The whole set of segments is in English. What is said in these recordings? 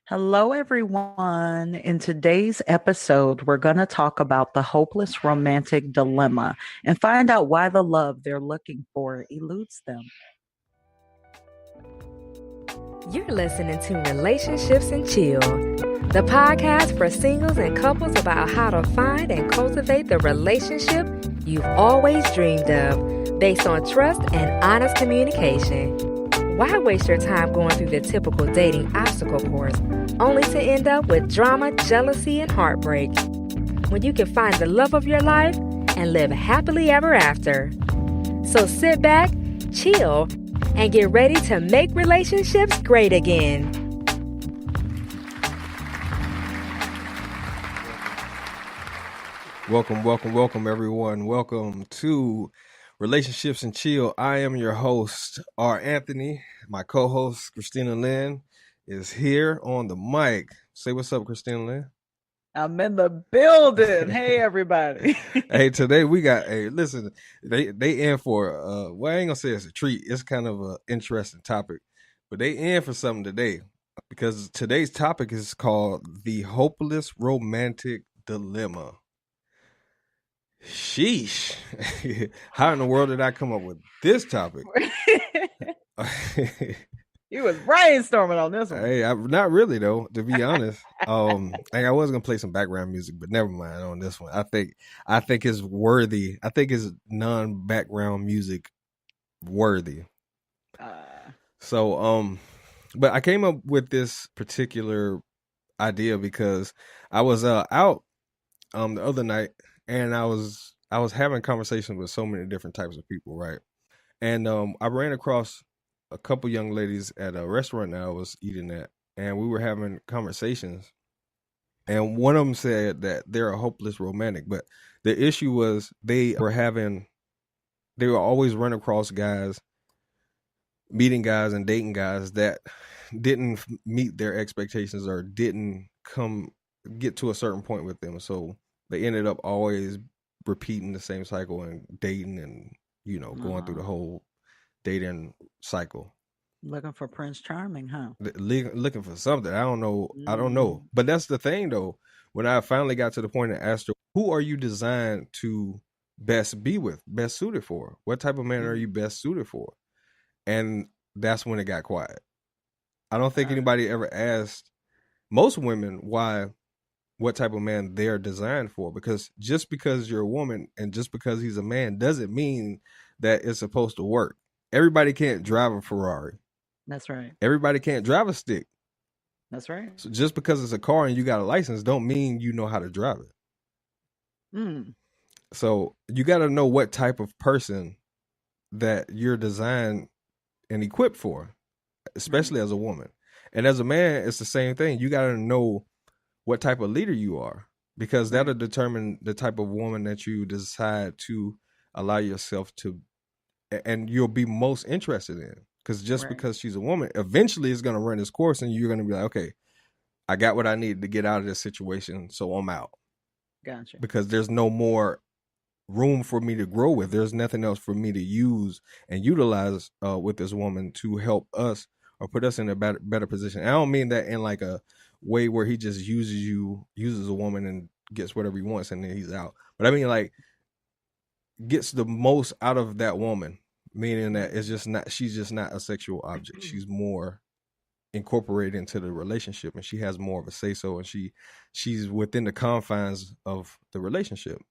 Hello, everyone. In today's episode, we're going to talk about the hopeless romantic dilemma and find out why the love they're looking for eludes them. You're listening to Relationships and Chill, the podcast for singles and couples about how to find and cultivate the relationship you've always dreamed of, based on trust and honest communication. Why waste your time going through the typical dating obstacle course, only to end up with drama, jealousy, and heartbreak, when you can find the love of your life and live happily ever after? So sit back, chill, and get ready to make relationships great again. Welcome, everyone. Welcome to Relationships and Chill. I am your host, R. Anthony. My co-host, Christina Lynn, is here on the mic. Say what's up, Christina Lynn. I'm in the building. Hey, everybody. Hey, today we got listen, they in for well, I ain't gonna say it's a treat. It's kind of an interesting topic, but they in for something today because today's topic is called the hopeless romantic dilemma. Sheesh. How in the world did I come up with this topic? You was brainstorming on this one. Hey, not really though, to be honest. I was gonna play some background music, but never mind on this one. I think it's worthy. I think it's non-background music worthy. But I came up with this particular idea because I was out the other night and I was having conversations with so many different types of people, right? And I ran across a couple young ladies at a restaurant that I was eating at, and we were having conversations. And one of them said that they're a hopeless romantic, but the issue was they were always run across guys, meeting guys and dating guys that didn't meet their expectations or didn't get to a certain point with them. So they ended up always repeating the same cycle and dating and, going through the whole dating cycle. Looking for Prince Charming, huh? Looking for something. I don't know. But that's the thing, though. When I finally got to the point and asked her, who are you designed to best be with, best suited for? What type of man are you best suited for? And that's when it got quiet. I don't think anybody ever asked most women what type of man they're designed for, because just because you're a woman and just because he's a man doesn't mean that it's supposed to work. Everybody can't drive a Ferrari. That's right. Everybody can't drive a stick. That's right. So just because it's a car and you got a license don't mean you know how to drive it. So you got to know what type of person that you're designed and equipped for, especially as a woman. And as a man, it's the same thing. You got to know what type of leader you are, because that'll determine the type of woman that you decide to allow yourself to, and you'll be most interested in. Because just because she's a woman, eventually it's going to run its course and you're going to be like, okay, I got what I needed to get out of this situation, so I'm out. Gotcha. Because there's no more room for me to grow with. There's nothing else for me to use and utilize with this woman to help us or put us in a better position. I don't mean that in like a way where he just uses a woman and gets whatever he wants and then he's out. But I mean like gets the most out of that woman, meaning that she's just not a sexual object. She's more incorporated into the relationship and she has more of a say so, and she's within the confines of the relationship.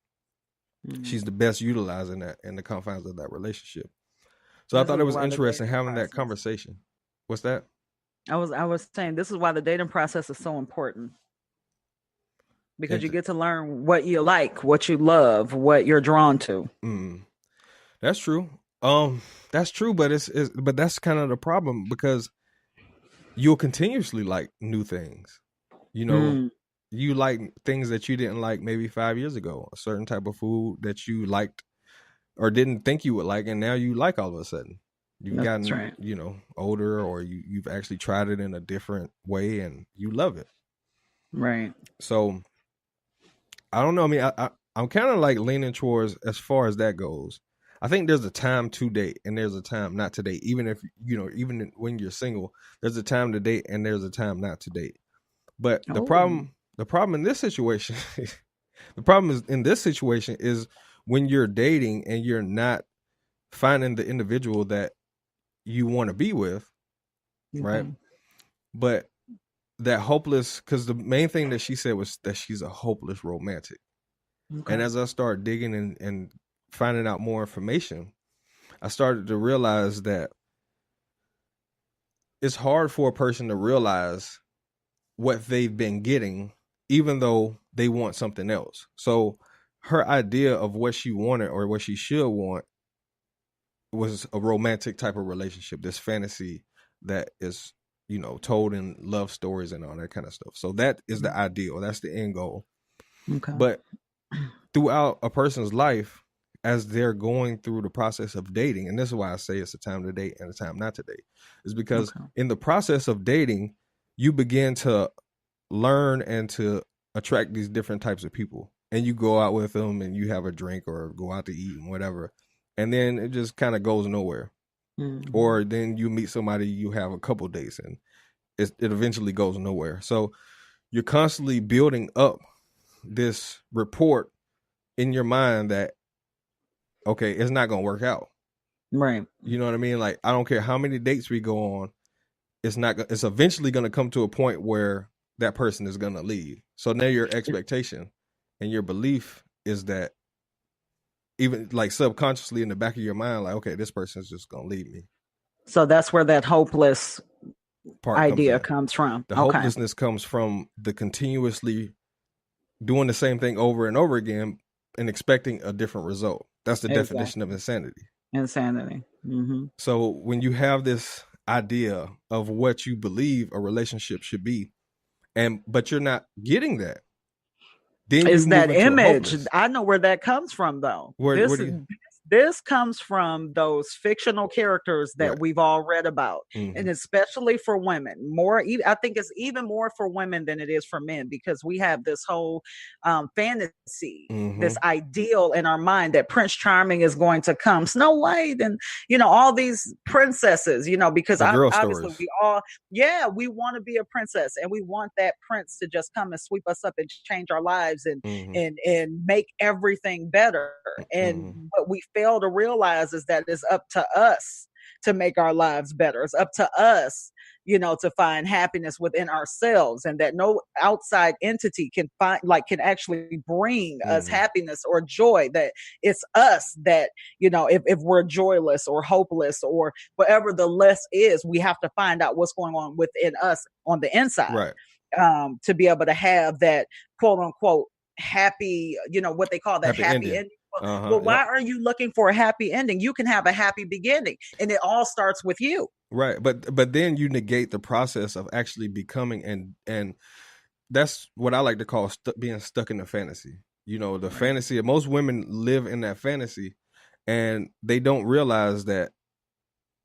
She's the best utilizing that in the confines of that relationship. So I thought it was interesting having that conversation. What's that? I was saying this is why the dating process is so important, because you get to learn what you like, what you love, what you're drawn to. That's true. That's true, but but that's kind of the problem, because you'll continuously like new things. You like things that you didn't like maybe 5 years ago, a certain type of food that you liked or didn't think you would like, and now you like all of a sudden. You've gotten, older, or you've actually tried it in a different way and you love it. Right. So I don't know. I mean, I'm kind of like leaning towards, as far as that goes, I think there's a time to date and there's a time not to date. Even if, even when you're single, there's a time to date and there's a time not to date. But the Oh, problem in this situation, the problem is in this situation is when you're dating and you're not finding the individual that you want to be with, right? okay. But that hopeless, because the main thing that she said was that she's a hopeless romantic. And Okay. as I started digging and finding out more information, I started to realize that it's hard for a person to realize what they've been getting, even though they want something else. So her idea of what she wanted or what she should want was a romantic type of relationship, this fantasy that is, told in love stories and all that kind of stuff. So that is the ideal. That's the end goal. Okay. But throughout a person's life, as they're going through the process of dating, and this is why I say it's a time to date and a time not to date, is because Okay. in the process of dating, you begin to learn and to attract these different types of people. And you go out with them and you have a drink or go out to eat and whatever. And then it just kind of goes nowhere. Mm-hmm. Or then you meet somebody, you have a couple dates, and it eventually goes nowhere. So you're constantly building up this report in your mind that, okay, it's not going to work out. Right. You know what I mean? Like, I don't care how many dates we go on, it's eventually going to come to a point where that person is going to leave. So now your expectation and your belief is that, even like subconsciously in the back of your mind, like, okay, this person's just going to leave me. So that's where that hopeless Part comes idea in. comes from. The Okay. hopelessness comes from the continuously doing the same thing over and over again and expecting a different result. That's the definition of insanity. Insanity. Mm-hmm. So when you have this idea of what you believe a relationship should be, but you're not getting that, then you Is move that into a image? hopeless. I know where that comes from, though. Where do you? This comes from those fictional characters that Right. we've all read about, Mhm. and especially for women. I think it's even more for women than it is for men, because we have this whole fantasy, this Mhm. ideal in our mind that Prince Charming is going to come, Snow White, and all these princesses. Because The girl obviously stories. we all, yeah, we want to be a princess, and we want that prince to just come and sweep us up and change our lives and Mhm. and make everything better. And Mhm. what we fail to realize is that it's up to us to make our lives better. It's up to us, to find happiness within ourselves, and that no outside entity can actually bring us Mhm. happiness or joy. That it's us that, if we're joyless or hopeless or whatever the less is, we have to find out what's going on within us on the inside, Right. to be able to have that quote unquote happy, what they call that Happy happy ending. ending. Uh-huh. Well, why are you looking for a happy ending? You can have a happy beginning, and it all starts with you. Right. But then you negate the process of actually becoming, and that's what I like to call being stuck in the fantasy. The Right. fantasy. Most women live in that fantasy, and they don't realize that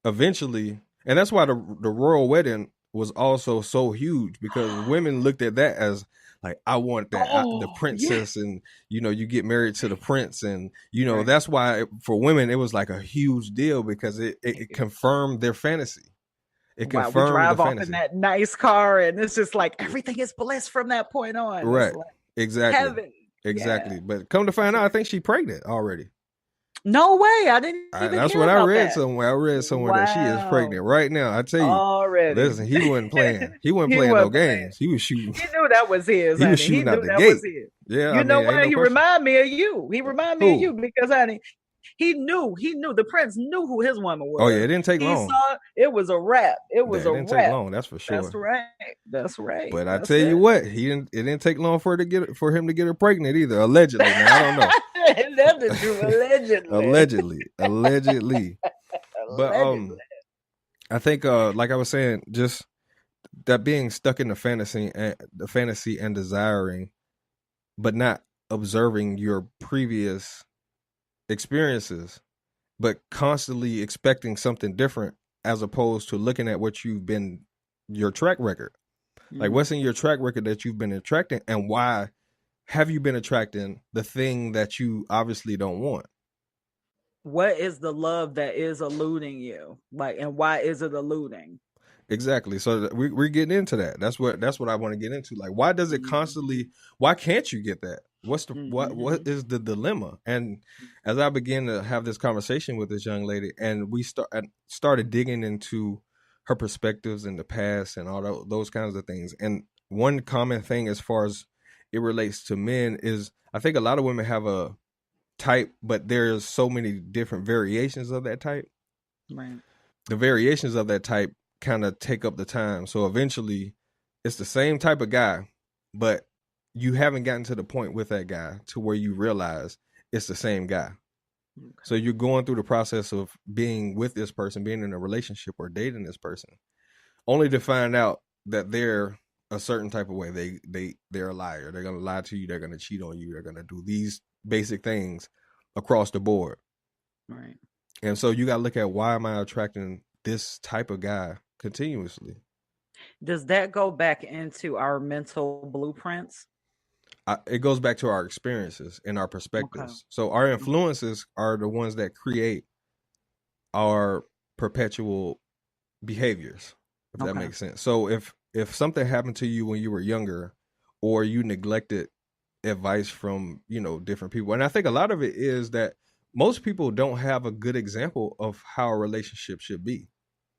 eventually, and that's why the royal wedding was also so huge, because women looked at that as like, I want that, the Oh, yeah. princess, and you get married to the prince, and Right. that's why for women it was like a huge deal, because it confirmed their fantasy. It Wow, we confirmed the drive off in fantasy. that nice car, and it's just like everything is bliss from that point on. It's Right. like Exactly. heaven. Yeah. Exactly. But come to find out, I think she pregnant already. No way. I didn't even That's hear what I about read that. somewhere. I read somewhere that she is Wow. pregnant right now. I tell you, Already. listen, he wasn't playing. He wasn't He playing no wasn't playing. games. He was shooting. He knew that was his, He was honey. He shooting out knew the that was gate. his. Yeah, I You know mean, ain't what? no He question. remind me of you. He remind me of Who? you because, honey, he knew the prince knew who his woman Oh yeah, was. it didn't take He long. saw it was a wrap. It was It a didn't take wrap. long. That's for That's sure. right. That's right. But I That's tell you it. what, it didn't take long for him to get her pregnant either. Allegedly, now I don't know. That's the truth. Allegedly. Allegedly. But Allegedly. I think like I was saying, just that being stuck in the fantasy and desiring, but not observing your previous experiences, but constantly expecting something different, as opposed to looking at what you've been, your track record. Like, what's in your track record that you've been attracting, and why have you been attracting the thing that you obviously don't want? What is the love that is eluding you? Like, and why is it eluding? Exactly. So we're getting into that. That's what I want to get into. Like, why does it constantly? Why can't you get that? What is the dilemma? And as I began to have this conversation with this young lady, and I started digging into her perspectives in the past and all those kinds of things. And one common thing, as far as it relates to men, is I think a lot of women have a type, but there's so many different variations of that type. Right. The variations of that type kind of take up the time. So eventually it's the same type of guy, but you haven't gotten to the point with that guy to where you realize it's the same guy. Okay. So you're going through the process of being with this person, being in a relationship or dating this person, only to find out that they're a certain type of way. They're a liar. They're going to lie to you. They're going to cheat on you. They're going to do these basic things across the board. Right. And so you got to look at, why am I attracting this type of guy continuously? Does that go back into our mental blueprints? It goes back to our experiences and our perspectives. Okay. So our influences are the ones that create our perpetual behaviors, if that makes sense. So if something happened to you when you were younger, or you neglected advice from, different people, and I think a lot of it is that most people don't have a good example of how a relationship should be.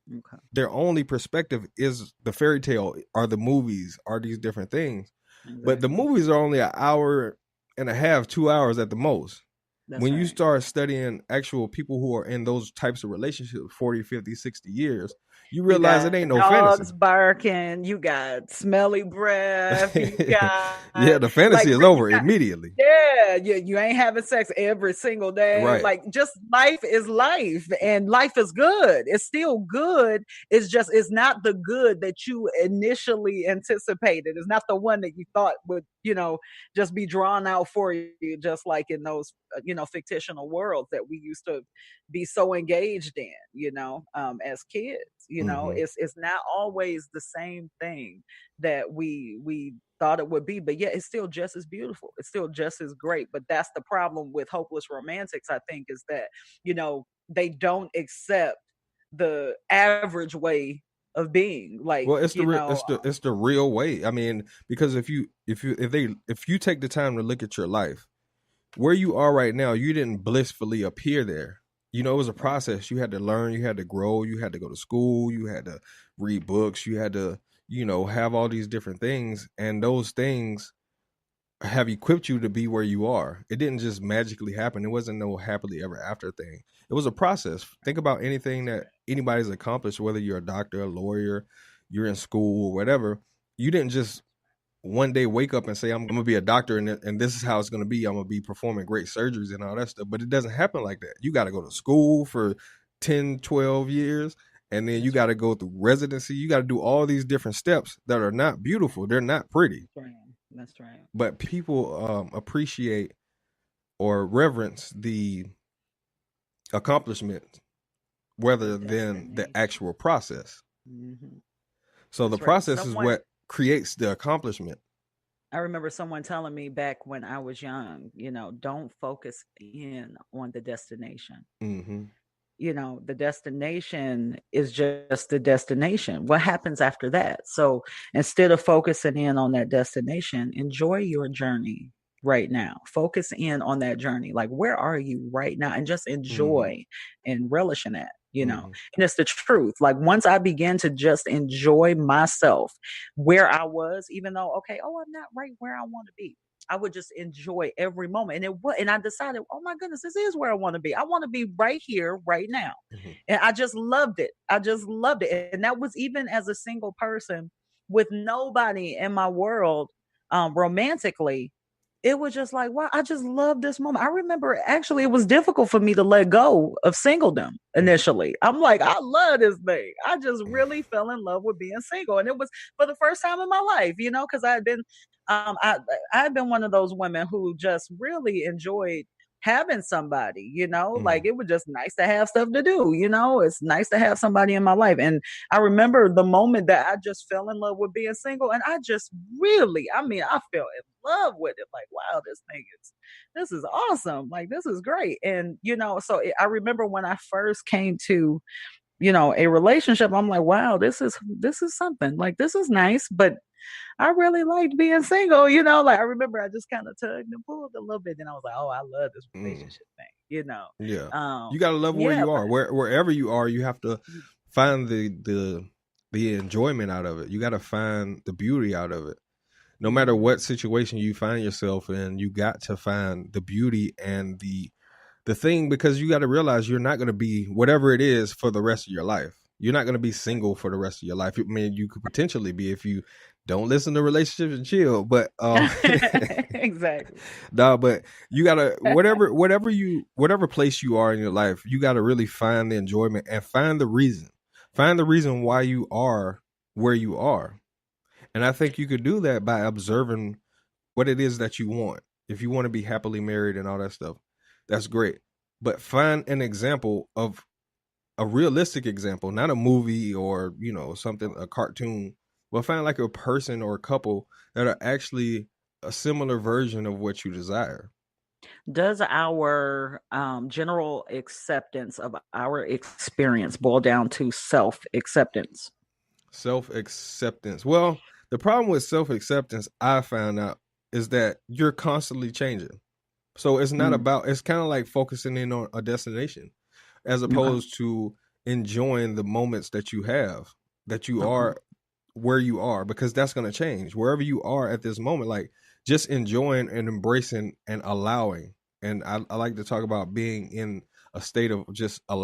Okay. Their only perspective is the fairy tale, are the movies, are these different things. Exactly. But the movies are only an hour and a half, 2 hours at the most. That's when you start studying actual people who are in those types of relationships 40, 50, 60 years, you realize it ain't no dogs fantasy. Barking, you got smelly breath, you got the fantasy is over immediately. Yeah, you ain't having sex every single day. Right. Like, just life is life, and life is good. It's still good. It's not the good that you initially anticipated. It's not the one that you thought would, just be drawn out for you, just like in those, fictional worlds that we used to be so engaged in, as kids. It's not always the same thing that we thought it would be, but yeah, it's still just as beautiful. It's still just as great. But that's the problem with hopeless romantics, I think, is that, they don't accept the average way of being. Like, well, it's the real way. I mean, because if you take the time to look at your life, where you are right now, you didn't blissfully appear there. It was a process. You had to learn, you had to grow, you had to go to school, you had to read books, you had to, have all these different things. And those things have equipped you to be where you are. It didn't just magically happen. It wasn't no happily ever after thing. It was a process. Think about anything that anybody's accomplished, whether you're a doctor, a lawyer, you're in school, whatever. You didn't just one day wake up and say, I'm going to be a doctor and this is how it's going to be. I'm going to be performing great surgeries and all that stuff. But it doesn't happen like that. You got to go to school for 10, 12 years. And then you got to go through residency. You got to do all these different steps that are not beautiful. They're not pretty. That's right. But people appreciate or reverence the accomplishment rather than the actual process. Mm-hmm. So that's the process is what creates the accomplishment. I remember someone telling me back when I was young, don't focus in on the destination. Mm-hmm. The destination is just the destination. What happens after that? So instead of focusing in on that destination, enjoy your journey right now. Focus in on that journey. Like, where are you right now? And just enjoy and relish in that. And it's the truth. Like, once I began to just enjoy myself where I was, even though, I'm not right where I want to be, I would just enjoy every moment. And I decided, oh my goodness, this is where I want to be. I want to be right here, right now. Mm-hmm. And I just loved it. And that was even as a single person with nobody in my world, romantically. It was just like, wow, I just love this moment. I remember actually it was difficult for me to let go of singledom initially. I'm like, I love this thing. I just really fell in love with being single. And it was for the first time in my life, because I had been, I had been one of those women who just really enjoyed having somebody, like it was just nice to have stuff to do, it's nice to have somebody in my life. And I remember the moment that I just fell in love with being single, and I just really, I fell in love with it. Like, wow, this is awesome. Like, this is great. And, so I remember when I first came to a relationship, I'm like, wow, this is something. Like, this is nice, but I really liked being single, like I remember I just kind of tugged and pulled a little bit. Then I was like, oh, I love this Mm, relationship thing. yeah. Um, You gotta love where yeah, you but are. Wherever you are, you have to find the enjoyment out of it. You gotta find the beauty out of it. No matter what situation you find yourself in, you got to find the beauty and the thing, because you got to realize you're not going to be whatever it is for the rest of your life. You're not going to be single for the rest of your life. I mean, you could potentially be if you don't listen to Relationships and Chill, but exactly. no, but you gotta whatever place you are in your life, you gotta really find the enjoyment and find the reason why you are where you are. And I think you could do that by observing what it is that you want. If you want to be happily married and all that stuff, that's great. But find an example of a realistic example, not a movie or, something, a cartoon, but find like a person or a couple that are actually a similar version of what you desire. Does our general acceptance of our experience boil down to self acceptance? Self acceptance. Well, the problem with self acceptance, I found out, is that you're constantly changing. So it's not Mm, about, it's kind of like focusing in on a destination as okay. opposed to enjoying the moments that you have, that you Okay. are where you are, because that's going to change wherever you are at this moment. Like, just enjoying and embracing and allowing. And I like to talk about being in a state of just Yeah.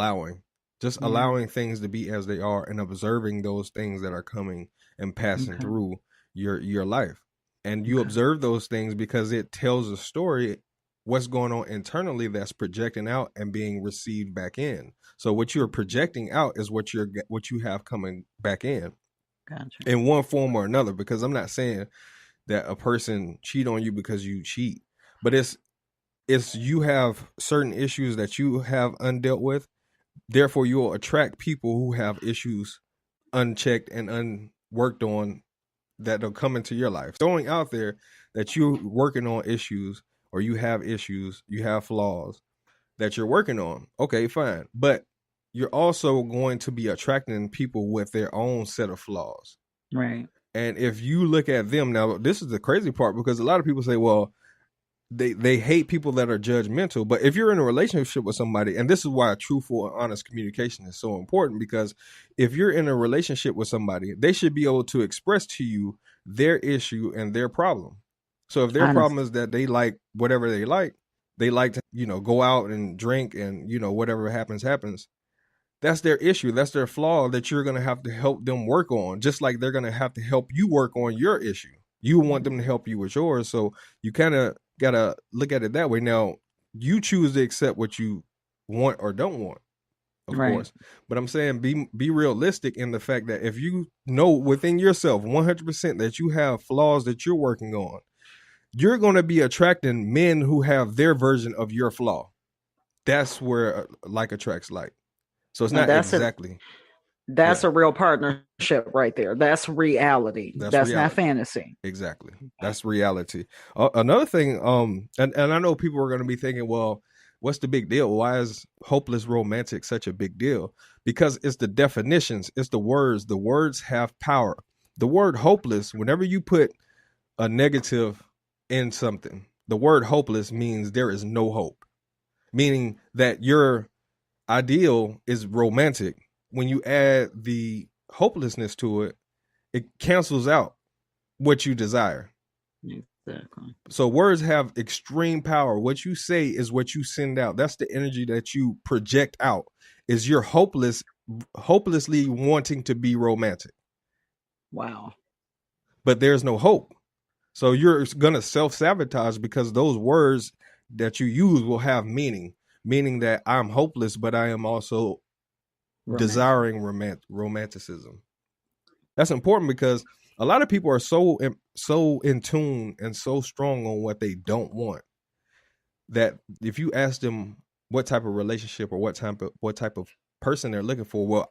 allowing things to be as they are and observing those things that are coming and passing Okay. through your life. And you Okay. observe those things because it tells a story, what's going on internally, that's projecting out and being received back in. So what you're projecting out is what you have coming back Gotcha. in one form or another. Because I'm not saying that a person cheat on you because you cheat, but it's you have certain issues that you have undealt with. Therefore, you'll attract people who have issues unchecked and unworked on, that will come into your life. Throwing out there that you're working on issues, or you have issues, you have flaws that you're working on. Okay, fine. But you're also going to be attracting people with their own set of flaws. Right. And if you look at them now, this is the crazy part, because a lot of people say, well, they hate people that are judgmental. But if you're in a relationship with somebody, and this is why truthful and honest communication is so important, because if you're in a relationship with somebody, they should be able to express to you their issue and their problem. So if their Honest. problem is that they like whatever they like to, go out and drink and, whatever happens. That's their issue. That's their flaw that you're going to have to help them work on, just like they're going to have to help you work on your issue. You want them to help you with yours. So you kind of got to look at it that way. Now, you choose to accept what you want or don't want, of Right. course. But I'm saying be realistic in the fact that if you know within yourself 100% that you have flaws that you're working on, you're going to be attracting men who have their version of your flaw. That's where like attracts like. So it's Now not that's a exactly. that's Yeah, a real partnership right there. That's reality. that's That's not reality. fantasy. Exactly. That's reality. Another thing, and I know people are going to be thinking, well, what's the big deal? Why is hopeless romantic such a big deal? Because it's the definitions, it's the words. The words have power. The word hopeless, whenever you put a negative in something, the word hopeless means there is no hope, meaning that your ideal is romantic. When you add the hopelessness to it, it cancels out what you desire. Exactly. So words have extreme power. What you say is what you send out. That's the energy that you project out. Is you're hopelessly wanting to be romantic, Wow. but there's no hope. So you're gonna self-sabotage because those words that you use will have meaning that I'm hopeless, but I am also Romantic. desiring romanticism. That's important because a lot of people are so in tune and so strong on what they don't want, that if you ask them what type of relationship or what type of person they're looking for,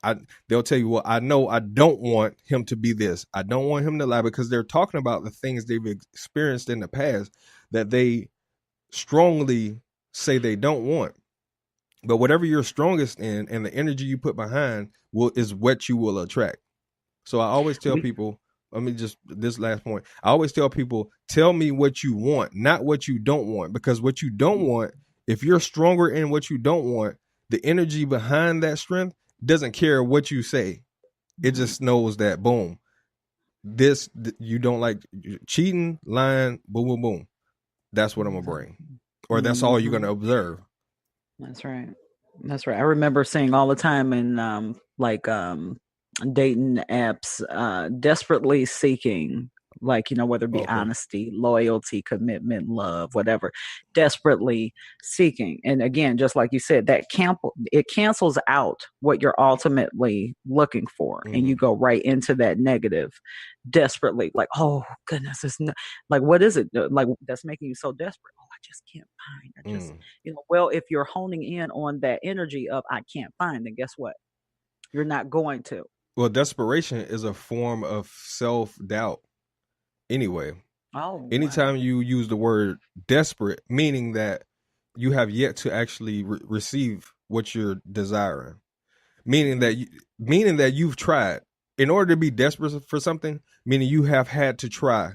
they'll tell you, well, I know I don't want him to be this. I don't want him to lie, because they're talking about the things they've experienced in the past that they strongly say they don't want. But whatever you're strongest in and the energy you put behind is what you will attract. So I always tell people, let me just, this last point, I always tell people, tell me what you want, not what you don't want, because what you don't want, if you're stronger in what you don't want, the energy behind that strength doesn't care what you say. It just knows that, boom, you don't like cheating, lying, boom, boom, boom. That's what I'm going to bring. Or that's all you're going to observe. That's right. That's right. I remember seeing all the time in dating apps, desperately seeking, like, whether it be honesty, loyalty, commitment, love, whatever, desperately seeking. And again, just like you said, it cancels out what you're ultimately looking for. And you go right into that negative, desperately, like, oh goodness, like, what is it like that's making you so desperate? Oh, I just can't find. I just, well, if you're honing in on that energy of I can't find, then guess what? You're not going to. Well, desperation is a form of self-doubt anyway. Oh, anytime you use the word desperate, meaning that you have yet to actually receive what you're desiring, meaning that you've tried. In order to be desperate for something, meaning you have had to try.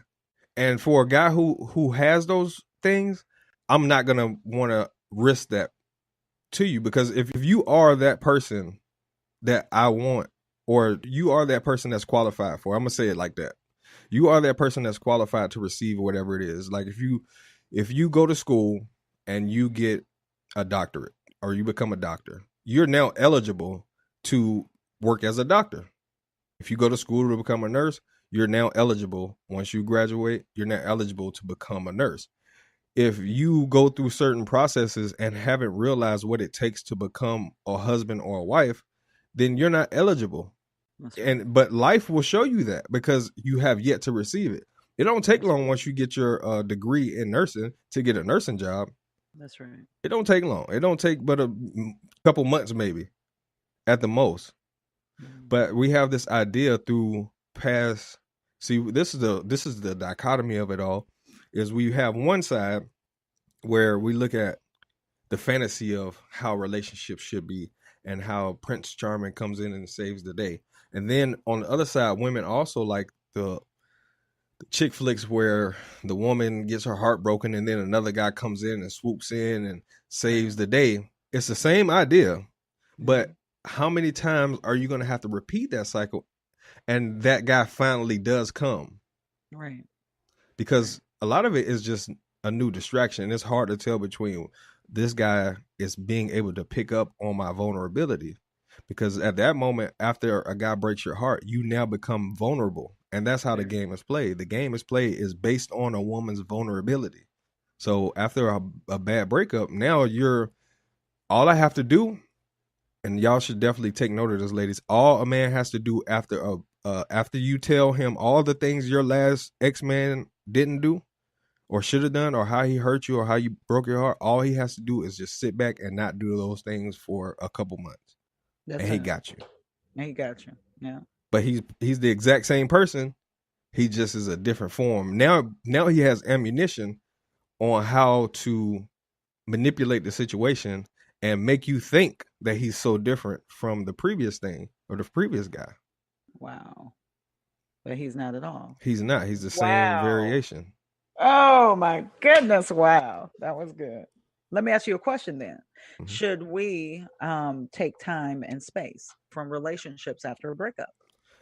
And for a guy who has those things, I'm not gonna want to risk that to you, because if you are that person that I want, or you are that person that's qualified for, I'm gonna say it like that. You are that person that's qualified to receive whatever it is. Like if you go to school and you get a doctorate or you become a doctor, you're now eligible to work as a doctor. If you go to school to become a nurse, you're now eligible. Once you graduate, you're now eligible to become a nurse. If you go through certain processes and haven't realized what it takes to become a husband or a wife, then you're not eligible. Right. But life will show you that, because you have yet to receive it. It don't take long once you get your degree in nursing to get a nursing job. That's right. It don't take long. It don't take but a couple months maybe at the most. But we have this idea through past. See, this is the dichotomy of it all. Is we have one side where we look at the fantasy of how relationships should be and how Prince Charming comes in and saves the day. And then on the other side, women also like the chick flicks where the woman gets her heart broken and then another guy comes in and swoops in and saves the day. It's the same idea, but how many times are you going to have to repeat that cycle? And that guy finally does come. Right. Because a lot of it is just a new distraction. It's hard to tell between this guy is being able to pick up on my vulnerability. Because at that moment, after a guy breaks your heart, you now become vulnerable. And that's how the game is played. The game is played is based on a woman's vulnerability. So after a bad breakup, now all I have to do, and y'all should definitely take note of this, ladies, all a man has to do after you tell him all the things your last ex-man didn't do or should have done, or how he hurt you or how you broke your heart, all he has to do is just sit back and not do those things for a couple months. That's and he got you. And he got you. Yeah. But he's the exact same person. He just is a different form. Now he has ammunition on how to manipulate the situation and make you think that he's so different from the previous thing or the previous guy. Wow. But he's not at all. He's not. He's the same variation. Oh my goodness. Wow. That was good. Let me ask you a question then. Mm-hmm. Should we take time and space from relationships after a breakup?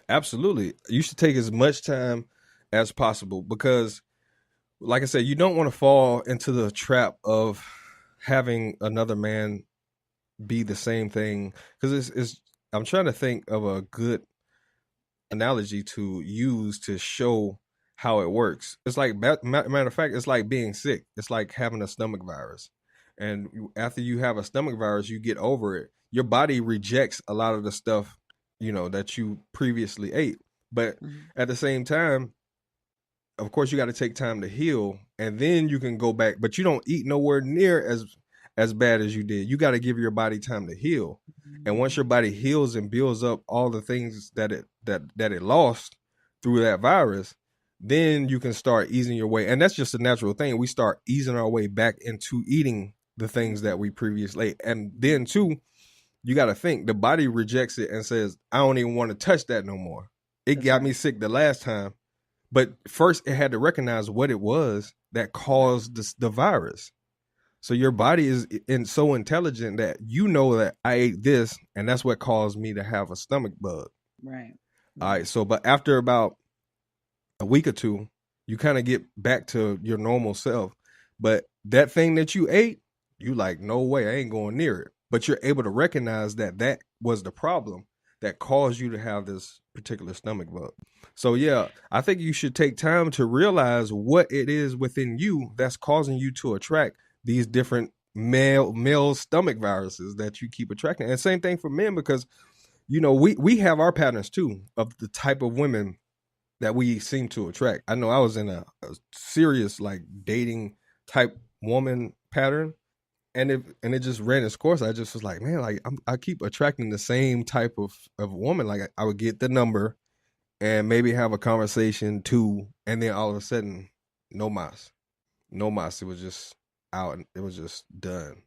Absolutely. You should take as much time as possible, because like I said, you don't want to fall into the trap of having another man be the same thing. Because I'm trying to think of a good analogy to use to show how it works. It's like, matter of fact, it's like being sick. It's like having a stomach virus. And after you have a stomach virus, you get over it. Your body rejects a lot of the stuff, that you previously ate. But at the same time, of course, you got to take time to heal, and then you can go back. But you don't eat nowhere near as bad as you did. You got to give your body time to heal. And once your body heals and builds up all the things that it lost through that virus, then you can start easing your way. And that's just a natural thing. We start easing our way back into eating the things that we previously ate. And then too, you got to think the body rejects it and says, I don't even want to touch that no more. It That's got right. me sick the last time. But first it had to recognize what it was that caused the virus. So your body is so intelligent that you know that I ate this and that's what caused me to have a stomach bug. Right. All right. So, but after about a week or two, you kind of get back to your normal self. But that thing that you ate, you like, no way, I ain't going near it. But you're able to recognize that that was the problem that caused you to have this particular stomach bug. So yeah, I think you should take time to realize what it is within you that's causing you to attract these different male stomach viruses that you keep attracting. And same thing for men, because you know we have our patterns too of the type of women that we seem to attract. I know I was in a serious like dating type woman pattern, and it just ran its course. I just was like, man, like I keep attracting the same type of woman. Like I would get the number and maybe have a conversation too, and then all of a sudden, no mas. It was just out, and it was just done.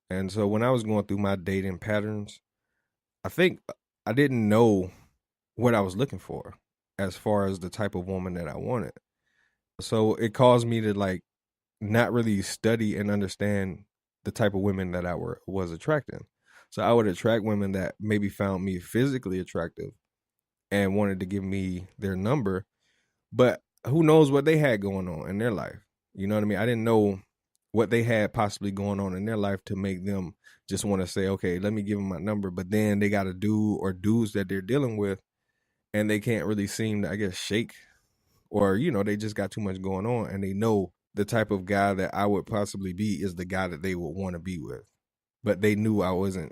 And so when I was going through my dating patterns, I think I didn't know what I was looking for as far as the type of woman that I wanted. So it caused me to like not really study and understand the type of women that I was attracting. So I would attract women that maybe found me physically attractive and wanted to give me their number, but who knows what they had going on in their life. You know what I mean? I didn't know what they had possibly going on in their life to make them just want to say, okay, let me give them my number. But then they got a dude or dudes that they're dealing with and they can't really seem to, I guess, shake, or, you know, they just got too much going on and they know the type of guy that I would possibly be is the guy that they would want to be with. But they knew I wasn't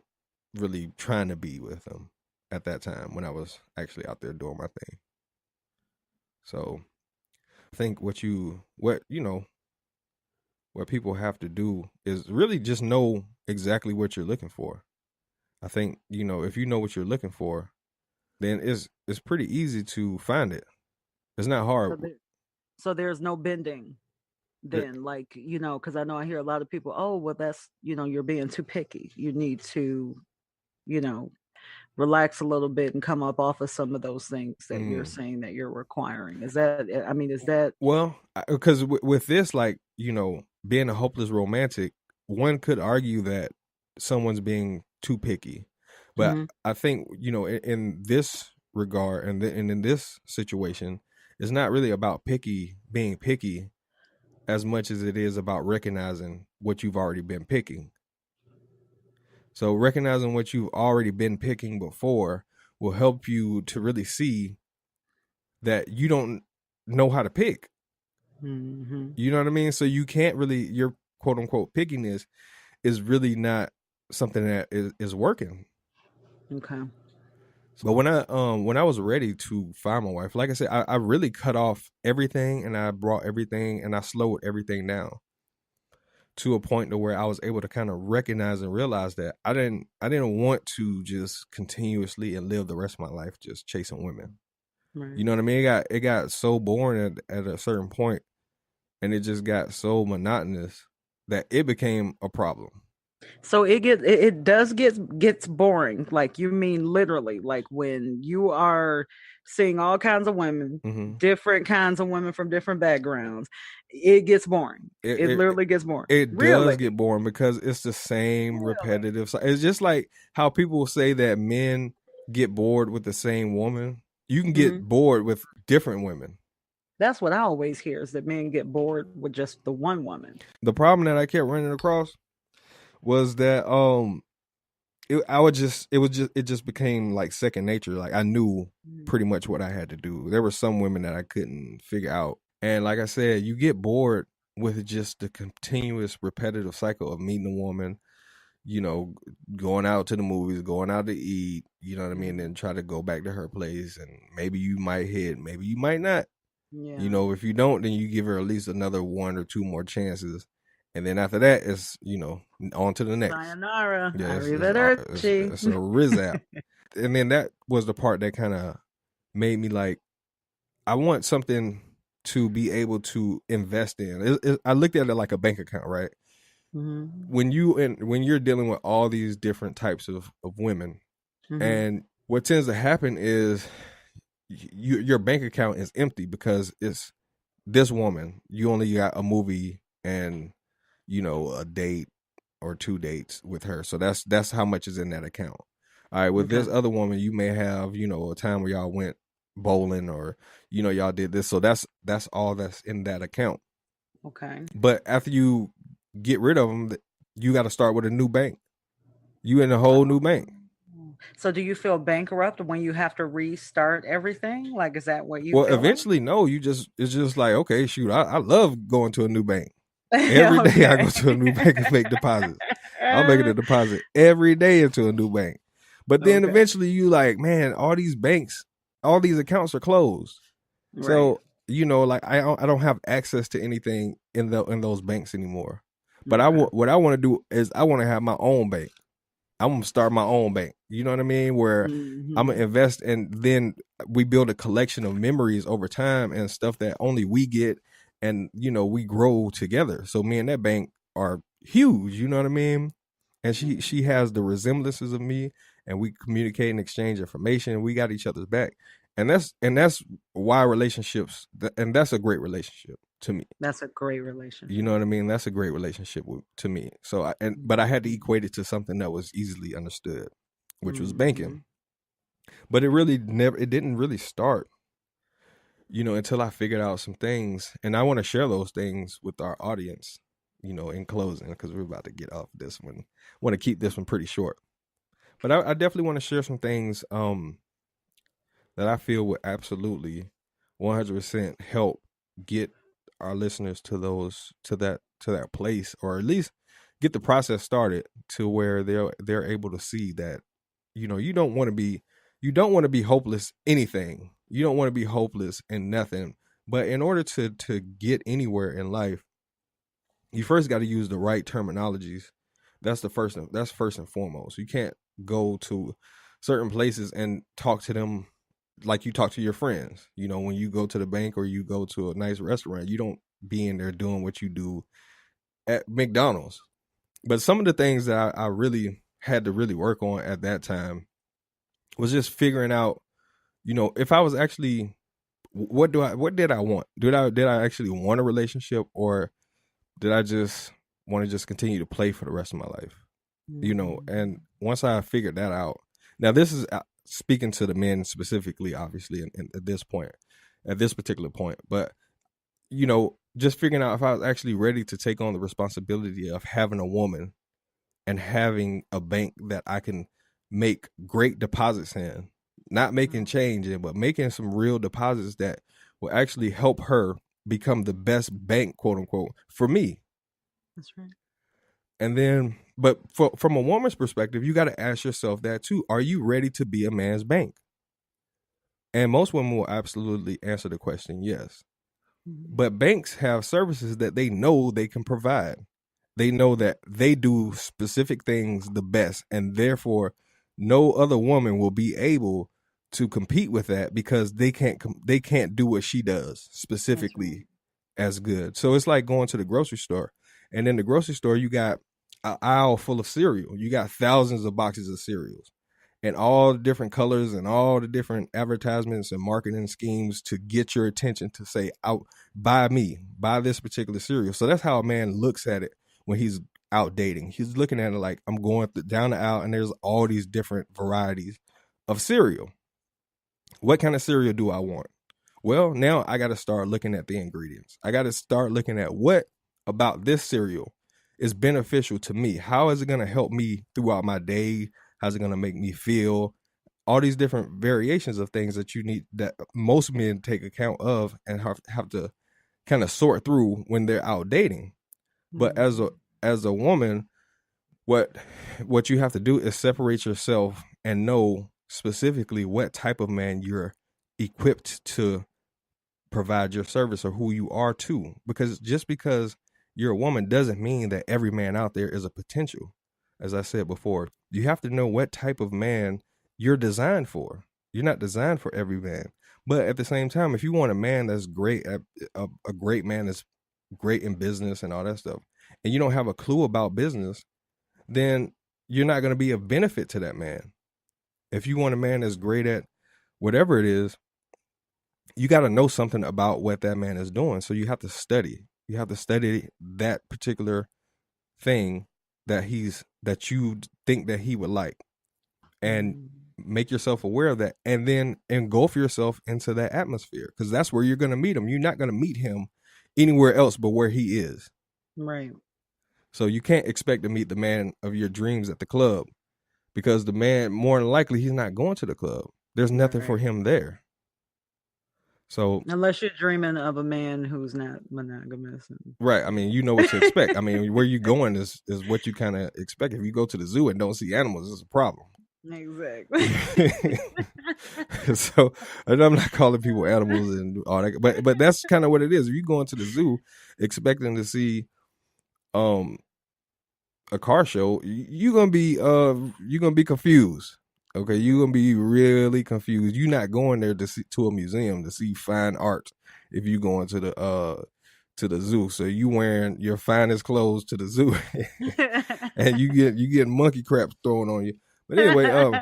really trying to be with them at that time when I was actually out there doing my thing. So I think what people have to do is really just know exactly what you're looking for. I think, you know, if you know what you're looking for, then it's pretty easy to find it. It's not hard. So there's no bending then, like, you know, because I know I hear a lot of people, oh, well, that's, you know, you're being too picky. You need to, you know, relax a little bit and come up off of some of those things that you're saying that you're requiring. Is that well, because with this, like, you know, being a hopeless romantic, one could argue that someone's being too picky, but I think, you know, in this regard and in this situation, it's not really about being picky as much as it is about recognizing what you've already been picking. So recognizing what you've already been picking before will help you to really see that you don't know how to pick. You know what I mean? So you can't really, your quote unquote pickiness is really not something that is working. okay? But when I was ready to find my wife, like I said, I really cut off everything and I brought everything and I slowed everything down to a point to where I was able to kind of recognize and realize that I didn't want to just continuously and live the rest of my life just chasing women. Right. You know what I mean? It got so boring at a certain point, and it just got so monotonous that it became a problem. So it does gets boring. Like, you mean literally, like when you are seeing all kinds of women, different kinds of women from different backgrounds, it gets boring. It literally gets boring. It does get boring because it's the same repetitive. It's just like how people say that men get bored with the same woman. You can get bored with different women. That's what I always hear, is that men get bored with just the one woman. The problem that I kept running across was that it just became like second nature. Like I knew pretty much what I had to do. There were some women that I couldn't figure out. And like I said, you get bored with just the continuous repetitive cycle of meeting a woman, you know, going out to the movies, going out to eat, you know what I mean, and then try to go back to her place, and maybe you might hit, maybe you might not. Yeah. You know, if you don't, then you give her at least another one or two more chances. And then after that, it's, you know, on to the next. Sayonara. Yeah, it's a rizap. And then that was the part that kind of made me like, I want something to be able to invest in. I looked at it like a bank account, right? Mm-hmm. when you're dealing with all these different types of women, Mm-hmm. and what tends to happen is your bank account is empty because it's this woman. You only got a movie and a date or two dates with her, so that's how much is in that account. All right, with Okay. this other woman, you may have a time where y'all went bowling, or y'all did this, so that's all that's in that account. Okay. But after you get rid of them, you got to start with a new bank. You in a whole new bank. So do you feel bankrupt when you have to restart everything? Like, is that what you Well, feel like? eventually, no. It's just like, okay, shoot, I love going to a new bank. Every day I Okay. go to a new bank and make deposits. I'm making a deposit every day into a new bank. But then Okay. eventually you like, man, all these banks, all these accounts are closed. Right. So, like I don't have access to anything in those banks anymore. But Okay. what I want to do is I want to have my own bank. I'm gonna start my own bank. You know what I mean? Where I'm gonna Mhm. invest, and then we build a collection of memories over time and stuff that only we get, and we grow together. So me and that bank are huge. You know what I mean? And she has the resemblances of me, and we communicate and exchange information, and we got each other's back, and that's why relationships, and that's a great relationship to me. That's a great You know relationship. what I mean? That's a great relationship to me. So, but I had to Mhm. equate it to something that was easily understood, which was banking. Mhm. But it didn't really start, until I figured out some things, and I want to share those things with our audience, in closing, because we're about to get off this one. Want to keep this one pretty short, but I definitely want to share some things that I feel would absolutely 100% help get our listeners to that place, or at least get the process started to where they're able to see that you don't want to be hopeless anything. You don't want to be hopeless in nothing. But in order to get anywhere in life, you first got to use the right terminologies. That's first and foremost. You can't go to certain places and talk to them like you talk to your friends. When you go to the bank or you go to a nice restaurant, you don't be in there doing what you do at McDonald's. But some of the things that I really had to really work on at that time was just figuring out, if I was actually, what did I want? Did I actually want a relationship, or did I just want to just continue to play for the rest of my life? And Mhm. once I figured that out, now this is speaking to the men specifically, obviously, at this point, at this particular point, but just figuring out if I was actually ready to take on the responsibility of having a woman and having a bank that I can make great deposits in, not making change in, but making some real deposits that will actually help her become the best bank, quote unquote, for me. That's right. And then, but from a woman's perspective, you got to ask yourself that too. Are you ready to be a man's bank? And most women will absolutely answer the question yes. Mhm. But banks have services that they know they can provide. They know that they do specific things the best, and therefore no other woman will be able to compete with that because they can't do what she does That's right. specifically as good. So it's like going to the grocery store, and in the grocery store you got an aisle full of cereal. You got thousands of boxes of cereals and all the different colors and all the different advertisements and marketing schemes to get your attention to say, out, buy me, buy this particular cereal. So that's how a man looks at it when he's out dating. He's looking at it like, I'm going down the aisle and there's all these different varieties of cereal. What kind of cereal do I want? Well, now I got to start looking at the ingredients. I got to start looking at what about this cereal is beneficial to me. How is it going to help me throughout my day? How's it going to make me feel? All these different variations of things that you need, that most men take account of and have to kind of sort through when they're out dating. But as a Mhm. as a woman, what what you have to do is separate yourself and know specifically what type of man you're equipped to provide your service, or who you are too. Because just because you're a woman doesn't mean that every man out there is a potential. As I said before, you have to know what type of man you're designed for. You're not designed for every man. But at the same time, if you want a man that's great, a great man that's great in business and all that stuff, and you don't have a clue about business, then you're not going to be of benefit to that man. If you want a man that's great at whatever it is, you got to know something about what that man is doing. So you have to study. You have to study that particular thing that you think that he would like, and make yourself aware of that, and then engulf yourself into that atmosphere, because that's where you're going to meet him. You're not going to meet him anywhere else but where he is. Right. So you can't expect to meet the man of your dreams at the club, because the man, more than likely, he's not going to the club. There's nothing for him there. So unless you're dreaming of a man who's not monogamous. Right. I mean, you know what to expect. I mean, where you going is what you kind of expect. If you go to the zoo and don't see animals, it's a problem. Exactly. So, and I'm not calling people animals and all that, but that's kind of what it is. If you go into the zoo expecting to see a car show, you're gonna be confused. Okay, you're gonna be really confused. You're not going there to a museum to see fine art if you going to the zoo. So you wearing your finest clothes to the zoo, and you get monkey crap thrown on you. But anyway,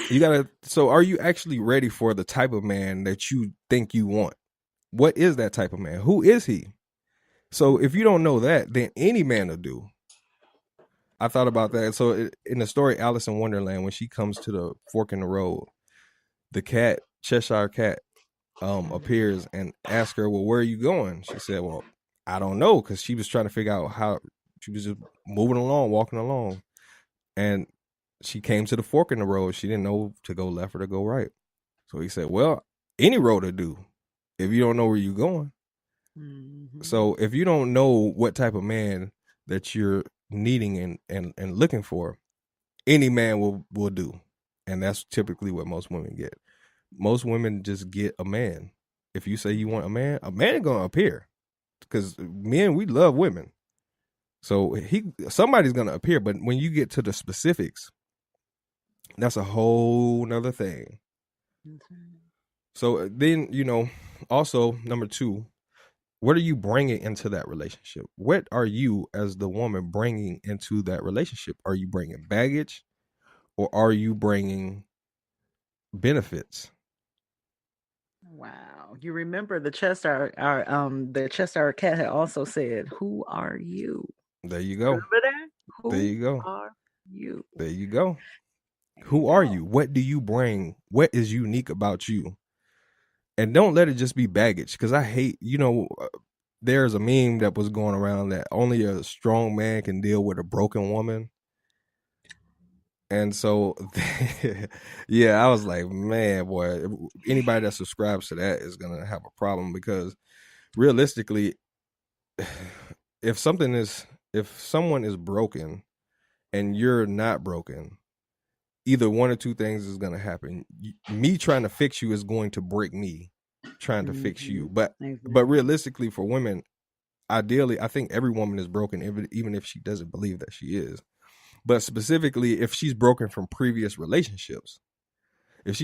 you gotta. So are you actually ready for the type of man that you think you want? What is that type of man? Who is he? So if you don't know that, then any man will do. I thought about that. So in the story Alice in Wonderland, when she comes to the fork in the road, the cat, Cheshire Cat, appears and asks her, well, where are you going? She said, well, I don't know, because she was trying to figure out how. She was just moving along, walking along, and she came to the fork in the road. She didn't know to go left or to go right. So he said, well, any road will do if you don't know where you're going. Mm-hmm. So if you don't know what type of man that you're needing and looking for, any man will do. And that's typically what most women get. Most women just get a man. If you say you want a man is gonna appear, because men, we love women. So somebody's gonna appear. But when you get to the specifics, that's a whole nother thing. Okay. So then, also number 2, what are you bringing into that relationship? What are you, as the woman, bringing into that relationship? Are you bringing baggage, or are you bringing benefits? Wow. You remember the Cheshire Cat had also said, who are you? There you go. Remember that? Who there you go. Are you? There you go. Who are you? What do you bring? What is unique about you? And don't let it just be baggage, because I hate, there's a meme that was going around that only a strong man can deal with a broken woman. And so, yeah, I was like, man, boy, anybody that subscribes to that is going to have a problem, because realistically, if someone is broken and you're not broken, either one or two things is going to happen. Me trying to fix you is going to break me trying to fix you. But realistically, for women, ideally, I think every woman is broken, even if she doesn't believe that she is. But specifically, if she's broken from previous relationships, if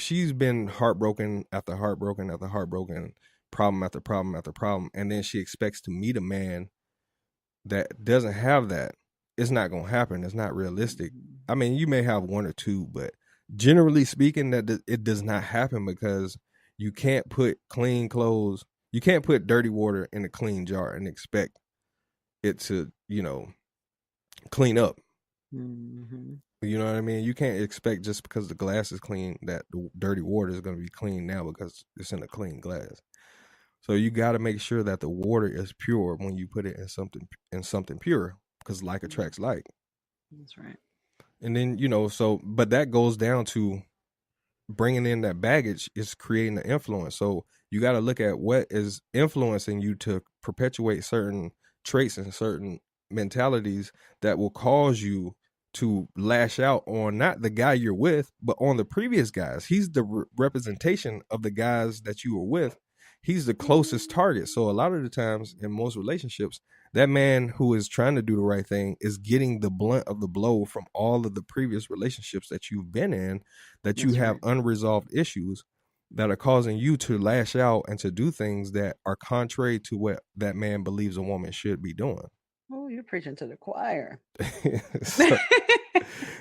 she's been heartbroken after heartbroken after heartbroken, problem after problem after problem, and then she expects to meet a man that doesn't have that, it's not going to happen. It's not realistic. I mean, you may have one or two, but generally speaking, that it does not happen, because you can't put clean clothes, you can't put dirty water in a clean jar and expect it to, clean up. Mm-hmm. You know what I mean? You can't expect just because the glass is clean that the dirty water is going to be clean now because it's in a clean glass. So you got to make sure that the water is pure when you put it in something pure, because like attracts like. That's right. And then, but that goes down to bringing in that baggage is creating the influence. So you got to look at what is influencing you to perpetuate certain traits and certain mentalities that will cause you to lash out on not the guy you're with, but on the previous guys. He's the representation of the guys that you were with. He's the closest target. So a lot of the times in most relationships, that man who is trying to do the right thing is getting the blunt of the blow from all of the previous relationships that you've been in, that you have unresolved issues. that are causing you to lash out and to do things that are contrary to what that man believes a woman should be doing. Oh, you're preaching to the choir. so,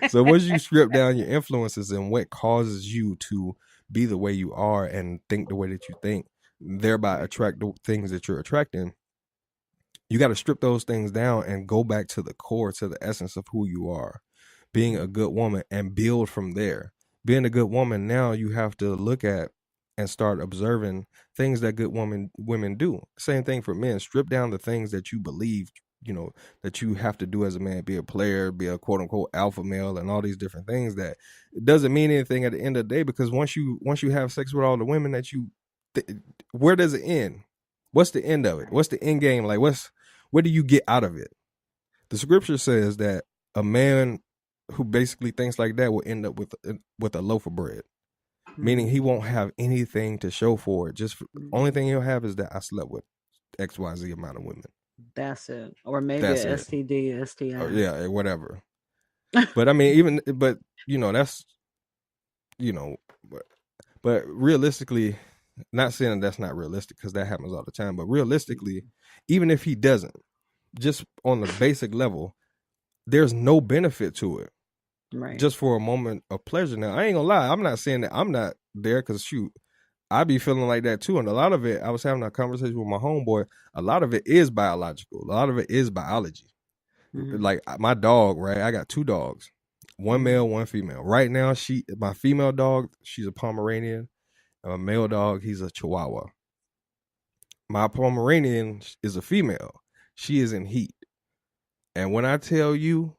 so once you strip down your influences and what causes you to be the way you are and think the way that you think, thereby attract the things that you're attracting, you got to strip those things down and go back to the core, to the essence of who you are, being a good woman, and build from there. Being a good woman, now you have to look at and start observing things that good women do. Same thing for men. Strip down the things that you believe, that you have to do as a man, be a player, be a quote unquote alpha male, and all these different things that it doesn't mean anything at the end of the day, because once you have sex with all the women that you, where does it end? What's the end of it? What's the end game? Like, what do you get out of it? The scripture says that a man who basically thinks like that will end up with a loaf of bread, meaning he won't have anything to show for it. Only thing he'll have is that I slept with XYZ amount of women. That's it. Or maybe a STD, STI. Or, yeah, whatever. But I mean, that's, but realistically, not saying that's not realistic, because that happens all the time, but realistically, even if he doesn't, just on the basic level, there's no benefit to it. Right. Just for a moment of pleasure. Now, I ain't gonna lie, I'm not saying that I'm not there, because shoot, I be feeling like that too. And a lot of it, I was having a conversation with my homeboy, a lot of it is biological. A lot of it is biology. Mm-hmm. Like my dog, right? I got 2 dogs, one male, one female. Right now, my female dog, she's a Pomeranian. And my male dog, he's a Chihuahua. My Pomeranian is a female. She is in heat. And when I tell you,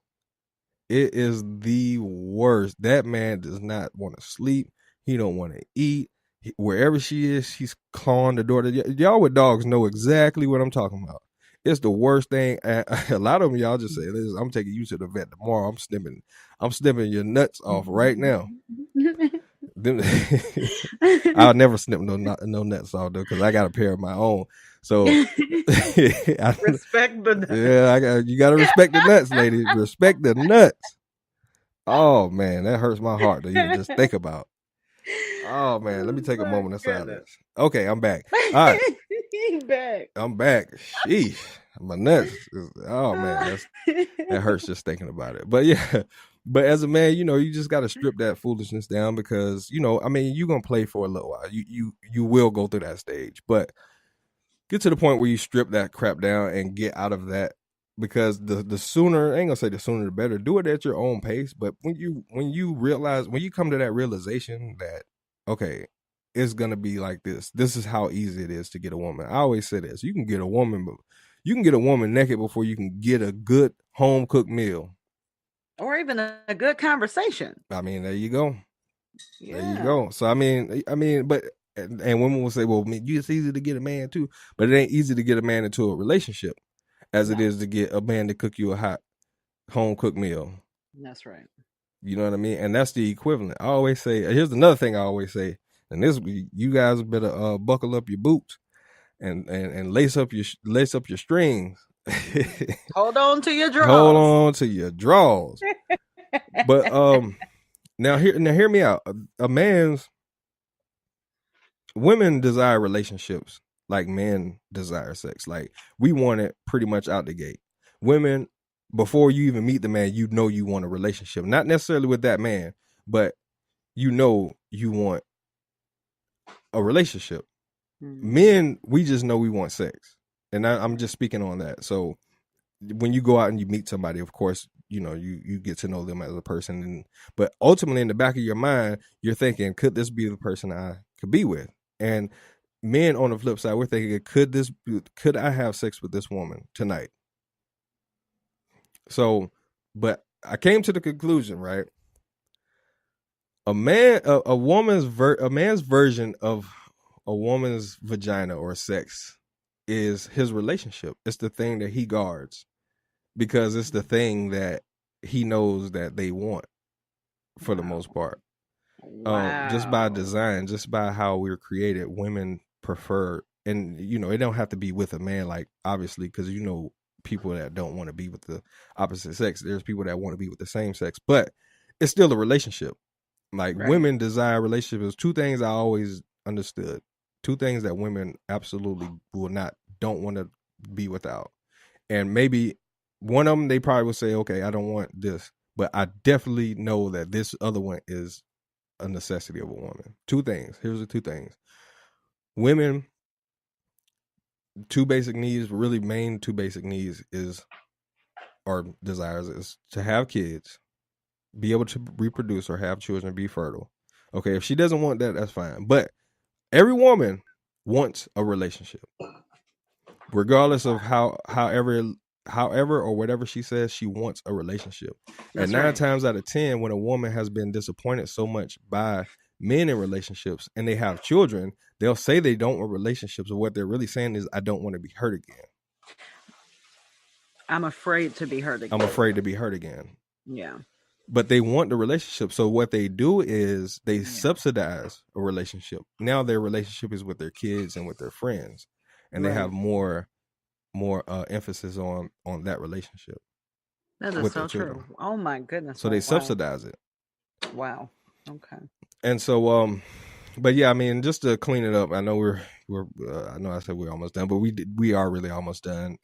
it is the worst. That man does not want to sleep. He don't want to eat. Wherever she is, she's clawing the door. Y'all with dogs know exactly what I'm talking about. It's the worst thing. A lot of them, y'all just say, "Listen, I'm taking you to the vet tomorrow. I'm snipping your nuts off right now." I'll never snip no nuts off though, because I got a pair of my own. So respect the nuts. Yeah, you gotta respect the nuts, lady. Respect the nuts. Oh man, that hurts my heart to even just think about. Oh man, let me take a moment of silence. Okay, I'm back. All right. I'm back. Sheesh. My nuts. Oh man, that hurts just thinking about it. But yeah, but as a man, you just got to strip that foolishness down, because I mean, you're gonna play for a little while. You will go through that stage, but get to the point where you strip that crap down and get out of that, because the sooner, I ain't gonna say the sooner the better. Do it at your own pace, but when you realize, when you come to that realization that, okay, it's gonna be like this. This is how easy it is to get a woman. I always say this: you can get a woman naked before you can get a good home cooked meal, or even a good conversation. I mean, there you go. Yeah. There you go. So I mean, but and women will say, well, it's easy to get a man too, but it ain't easy to get a man into a relationship as it is to get a man to cook you a hot home cooked meal. That's right. You know what I mean? And that's the equivalent. I always say, here's another thing I always say, and this, you guys better buckle up your boots and lace up your strings. Hold on to your drawers. Hold on to your drawers. But now hear me out. Women desire relationships like men desire sex. Like, we want it pretty much out the gate. Women, before you even meet the man, you want a relationship. Not necessarily with that man, but you want a relationship. Men, we just know we want sex. And I'm just speaking on that. So when you go out and you meet somebody, of course, you get to know them as a person. But ultimately, in the back of your mind, you're thinking, could this be the person I could be with? And men, on the flip side, we're thinking, could I have sex with this woman tonight? So, but I came to the conclusion, right? A man's version of a woman's vagina or sex is his relationship. It's the thing that he guards, because it's the thing that he knows that they want for the most part. Wow. Just by design, just by how we're created, women prefer, and it don't have to be with a man, like, obviously, because people that don't want to be with the opposite sex. There's people that want to be with the same sex, but it's still a relationship. Like, right. Women desire relationships. Two things I always understood. Two things that women absolutely don't want to be without. And maybe one of them, they probably would say, okay, I don't want this. But I definitely know that this other one is a necessity of a woman. Two things. Here's the two things. Women, two basic needs, really main two basic needs or desires is to have kids, be able to reproduce or have children, be fertile. Okay, if she doesn't want that, that's fine. But every woman wants a relationship, regardless of however or whatever she says, she wants a relationship. That's and 9 times out of 10, when a woman has been disappointed so much by men in relationships and they have children, they'll say they don't want relationships, but what they're really saying is, I don't want to be hurt again. I'm afraid to be hurt again. I'm afraid to be hurt again. Yeah. But they want the relationship. So what they do is they subsidize a relationship. Now their relationship is with their kids and with their friends. And they have more emphasis on that relationship. That is so true. Oh my goodness. So they subsidize it. Wow. Okay. And so but yeah, I mean, just to clean it up, I know I know I said we're almost done, but we are really almost done.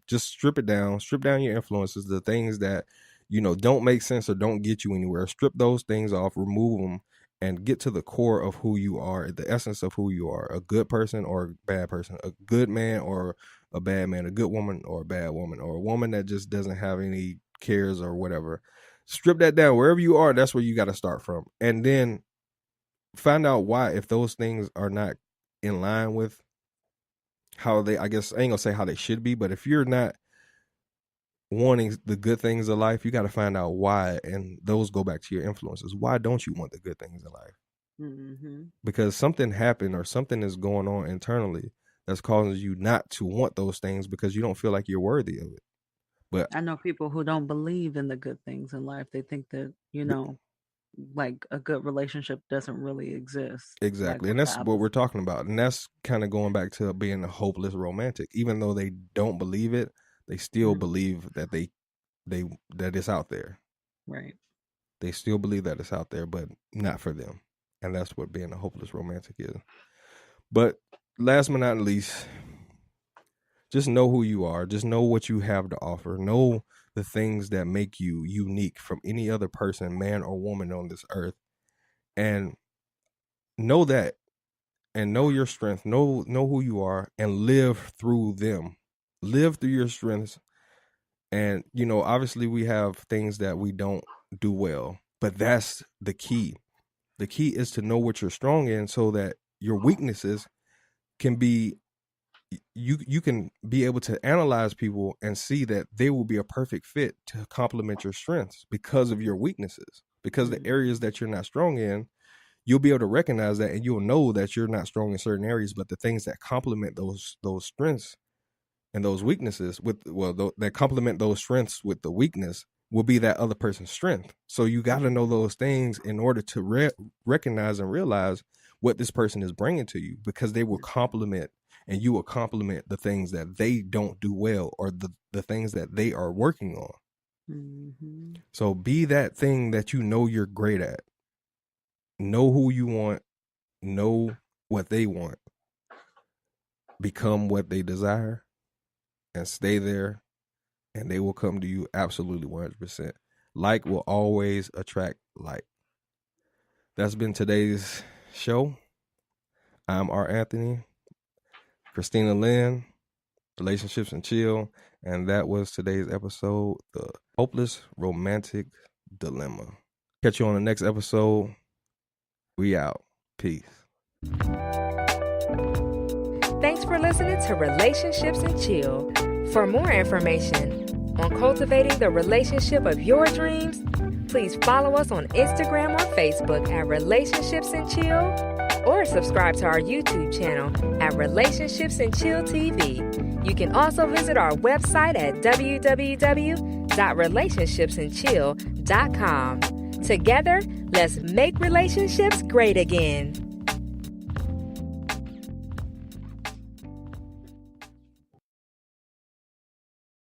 Just strip down your influences, the things that, don't make sense or don't get you anywhere. Strip those things off, remove them, and get to the core of who you are, the essence of who you are, a good person or a bad person, a good man or a bad man, a good woman or a bad woman, or a woman that just doesn't have any cares or whatever. Strip that down. Wherever you are, that's where you got to start from. And then find out why, if those things are not in line with how they, I guess, I ain't gonna say how they should be, but if you're not wanting the good things of life, you got to find out why, and those go back to your influences. Why don't you want the good things in life? Mm-hmm. Because something happened or something is going on internally that's causing you not to want those things because you don't feel like you're worthy of it. But I know people who don't believe in the good things in life. They think that, like a good relationship doesn't really exist. Exactly. And that's what we're talking about. And that's kind of going back to being a hopeless romantic. Even though they don't believe it, they still believe that that it's out there. Right. They still believe that it's out there, but not for them. And that's what being a hopeless romantic is. But last but not least, just know who you are. Just know what you have to offer. Know the things that make you unique from any other person, man or woman on this earth. And know that. And know your strength. Know who you are and live through them. Live through your strengths. And, obviously we have things that we don't do well, but that's the key. The key is to know what you're strong in so that your weaknesses can be, you can be able to analyze people and see that they will be a perfect fit to complement your strengths because of your weaknesses, because the areas that you're not strong in, you'll be able to recognize that, and you'll know that you're not strong in certain areas, but the things that complement those strengths and those weaknesses that complement those strengths with the weakness will be that other person's strength. So you got to know those things in order to recognize and realize what this person is bringing to you, because they will complement, and you will complement the things that they don't do well or the things that they are working on. Mm-hmm. So be that thing that you're great at. Know who you want. Know what they want. Become what they desire. And stay there, and they will come to you absolutely 100%. Like will always attract like. That's been today's show. I'm R. Anthony, Christina Lynn, Relationships and Chill, and that was today's episode, The Hopeless Romantic Dilemma. Catch you on the next episode. We out. Peace. Thanks for listening to Relationships and Chill. For more information on cultivating the relationship of your dreams, please follow us on Instagram or Facebook at Relationships and Chill, or subscribe to our YouTube channel at Relationships and Chill TV. You can also visit our website at www.relationshipsandchill.com. Together, let's make relationships great again.